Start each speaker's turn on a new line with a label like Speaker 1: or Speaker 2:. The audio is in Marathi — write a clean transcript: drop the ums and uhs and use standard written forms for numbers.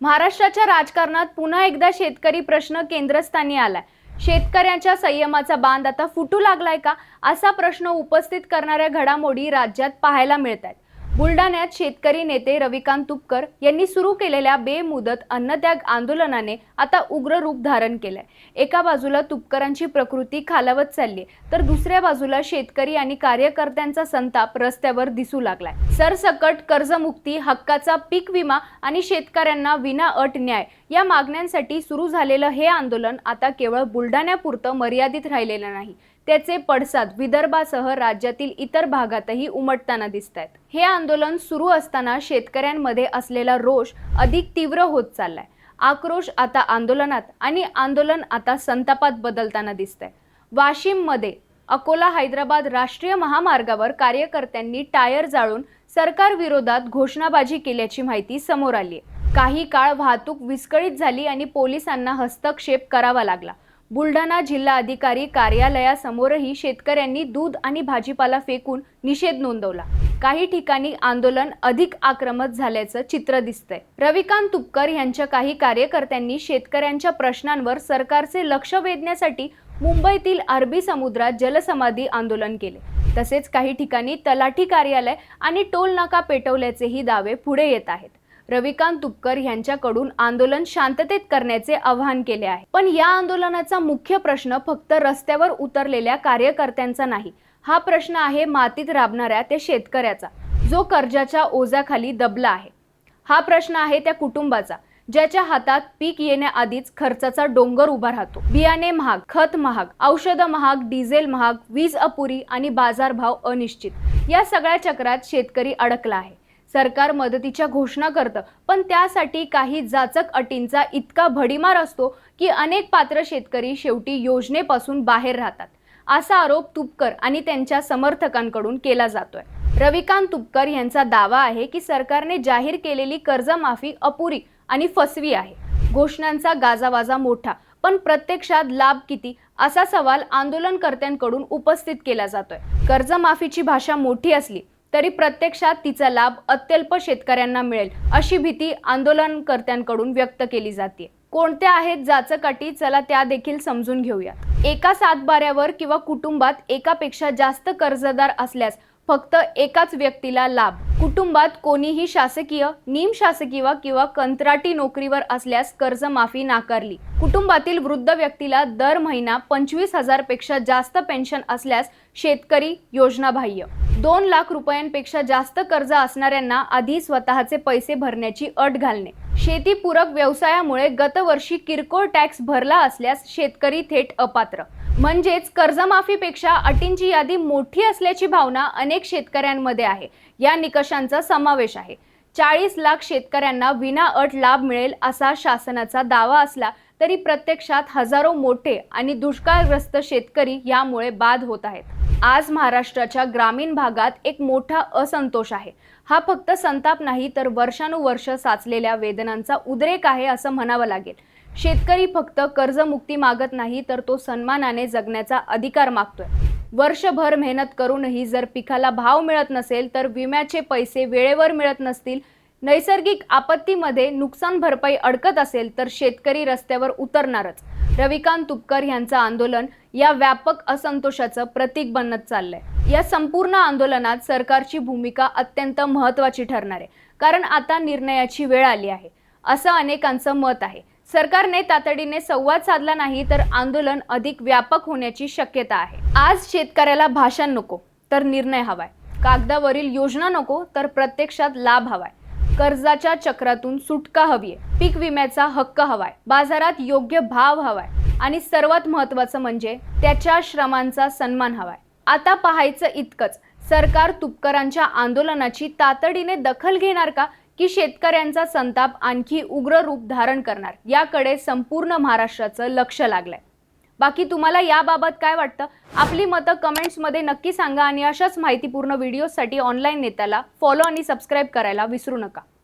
Speaker 1: महाराष्ट्राच्या राजकारणात पुन्हा एकदा शेतकरी प्रश्न केंद्रस्थानी आलाय। शेतकऱ्यांच्या संयमाचा बांध आता फुटू लागलाय का, असा प्रश्न उपस्थित करणाऱ्या घडामोडी राज्यात पाहायला मिळतात। बुलढाण्यात शेतकरी नेते रविकांत तुपकर यांनी सुरू केलेल्या बेमुदत अन्नत्याग आंदोलनाने आता उग्र रूप धारण केलंय। एका बाजूला तुपकरांची प्रकृती खालावत चालली, तर दुसऱ्या बाजूला शेतकरी आणि कार्यकर्त्यांचा संताप रस्त्यावर दिसू लागलाय। सरसकट कर्जमुक्ती, हक्काचा पीक विमा आणि शेतकऱ्यांना विनाअट न्याय या मागण्यांसाठी सुरू झालेलं हे आंदोलन आता केवळ बुलढाण्यापुरतं मर्यादित राहिलेलं नाही, त्याचे पडसाद विदर्भासह राज्यातील इतर भागातही उमटताना दिसतायत। हे आंदोलन सुरू असताना शेतकऱ्यांमध्ये असलेला रोष अधिक तीव्र होत चाललाय। आक्रोश आता आंदोलनात आणि आंदोलन आता संतापात बदलताना दिसतंय। वाशिममध्ये अकोला हैदराबाद राष्ट्रीय महामार्गावर कार्यकर्त्यांनी टायर जाळून सरकार विरोधात घोषणाबाजी केल्याची माहिती समोर आली आहे। काही काळ वाहतूक विस्कळीत झाली आणि पोलिसांना हस्तक्षेप करावा लागला। बुलढाणा जिल्हा अधिकारी कार्यालयासमोरही शेतकऱ्यांनी दूध आणि भाजीपाला फेकून निषेध नोंदवला। काही ठिकाणी आंदोलन अधिक आक्रमक झाल्याचं चित्र दिसतंय। रविकांत तुपकर यांच्या काही कार्यकर्त्यांनी शेतकऱ्यांच्या प्रश्नांवर सरकारचे लक्ष वेधण्यासाठी मुंबईतील अरबी समुद्रात जलसमाधी आंदोलन केले। तसेच काही ठिकाणी तलाठी कार्यालय आणि टोल नाका पेटवल्याचेही दावे पुढे येत आहेत। रविकांत तुपकर यांच्याकडून आंदोलन शांततेत करण्याचे आवाहन केले आहे। पण या आंदोलनाचा मुख्य प्रश्न फक्त रस्त्यावर उतरलेल्या कार्यकर्त्यांचा नाही, हा प्रश्न आहे मातीत राबणाऱ्या त्या शेतकऱ्याचा, जो कर्जाच्या ओझ्याखाली दबला आहे। हा प्रश्न आहे त्या कुटुंबाचा, ज्याच्या हातात पीक येण्याआधीच खर्चाचा डोंगर उभा राहतो। बियाणे महाग, खत महाग, औषधं महाग, डिझेल महाग, वीज अपुरी आणि बाजारभाव अनिश्चित, या सगळ्या चक्रात शेतकरी अडकला आहे। सरकार मदतीच्या घोषणा करतं, पण त्यासाठी काही जाचक अटींचा इतका भडीमार असतो की अनेक पात्र शेतकरी शेवटी योजनेपासून बाहेर राहतात, असा आरोप तुपकर आणि त्यांच्या समर्थकांकडून केला जातोय। रविकांत तुपकर यांचा दावा आहे की सरकारने जाहीर केलेली कर्जमाफी अपुरी आणि फसवी आहे। घोषणांचा गाजावाजा मोठा, पण प्रत्यक्षात लाभ किती, असा सवाल आंदोलनकर्त्यांकडून उपस्थित केला जातोय। कर्जमाफीची भाषा मोठी असली तरी प्रत्यक्षात तिचा लाभ अत्यल्प शेतकऱ्यांना मिळेल, अशी भीती आंदोलनकर्त्यांकडून व्यक्त केली जाते। कोणत्या आहेत जाचक अटी, चला त्या देखील समजून घेऊया। एका सातबाऱ्यावर किंवा कुटुंबात एकापेक्षा जास्त कर्जदार असल्यास फक्त एकाच व्यक्तीला लाभ। कुटुंबात कोणीही शासकीय, निमशासकीय किंवा कंत्राटी नोकरीवर असल्यास कर्जमाफी नाकारली। कुटुंबातील वृद्ध व्यक्तीला दर महिना 25,000 पेक्षा जास्त पेन्शन असल्यास शेतकरी योजनाबाह्य। 2 लाख रुपयांपेक्षा जास्त कर्ज असणाऱ्यांना आधी स्वतःचे पैसे भरण्याची अट घालणे। शेतीपूरक व्यवसायामुळे गतवर्षी किरकोळ टॅक्स भरला असल्यास शेतकरी थेट अपात्र। म्हणजेच कर्जमाफीपेक्षा अटींची यादी मोठी असल्याची भावना अनेक शेतकऱ्यांमध्ये आहे। या निकषांचा समावेश आहे। 40 लाख शेतकऱ्यांना विनाअट लाभ मिळेल असा शासनाचा दावा असला तरी प्रत्यक्षात हजारो मोठे आणि दुष्काळग्रस्त शेतकरी यामुळे बाद होत आहेत। आज महाराष्ट्राच्या ग्रामीण भागात एक मोठा असंतोष आहे। हा फक्त संताप नाही, तर वर्षानुवर्ष साचलेल्या वेदनांचा उद्रेक आहे असं म्हणावं लागेल। शेतकरी फक्त कर्जमुक्ती मागत नाही, तर तो सन्मानाने जगण्याचा अधिकार मागतोय। वर्षभर मेहनत करूनही जर पिकाला भाव मिळत नसेल, तर विम्याचे पैसे वेळेवर मिळत नसतील, नैसर्गिक आपत्तीमध्ये नुकसान भरपाई अडकत असेल, तर शेतकरी रस्त्यावर उतरणारच। रविकांत तुपकर यांचं आंदोलन या व्यापक असंतोषाचं प्रतीक बनत चाललंय। या संपूर्ण आंदोलनात सरकारची भूमिका अत्यंत महत्त्वाची ठरणार आहे, कारण आता निर्णयाची वेळ आली आहे, असं अनेकांचं मत आहे। सरकारने तातडीने संवाद साधला नाही तर आंदोलन अधिक व्यापक होण्याची शक्यता आहे। आज शेतकऱ्याला भाषण नको तर निर्णय हवाय, कागदावरील योजना नको तर प्रत्यक्षात लाभ हवाय, कर्जाच्या चक्रातून सुटका हवीय, पीक विम्याचा हक्क हवाय, बाजारात योग्य भाव हवाय आणि सर्वात महत्त्वाचं म्हणजे त्याच्या श्रमांचा सन्मान हवाय। आता पाहायचं इतकंच, सरकार तुपकरांच्या आंदोलनाची तातडीने दखल घेणार का, की शेतकऱ्यांचा संताप आणखी उग्र रूप धारण करणार, याकडे संपूर्ण महाराष्ट्राचं लक्ष लागलंय। बाकी तुम्हाला याबाबत काय वाटतं, आपली मतं कमेंट्समध्ये नक्की सांगा आणि अशाच माहितीपूर्ण व्हिडिओसाठी ऑनलाईन नेत्याला फॉलो आणि सबस्क्राईब करायला विसरू नका।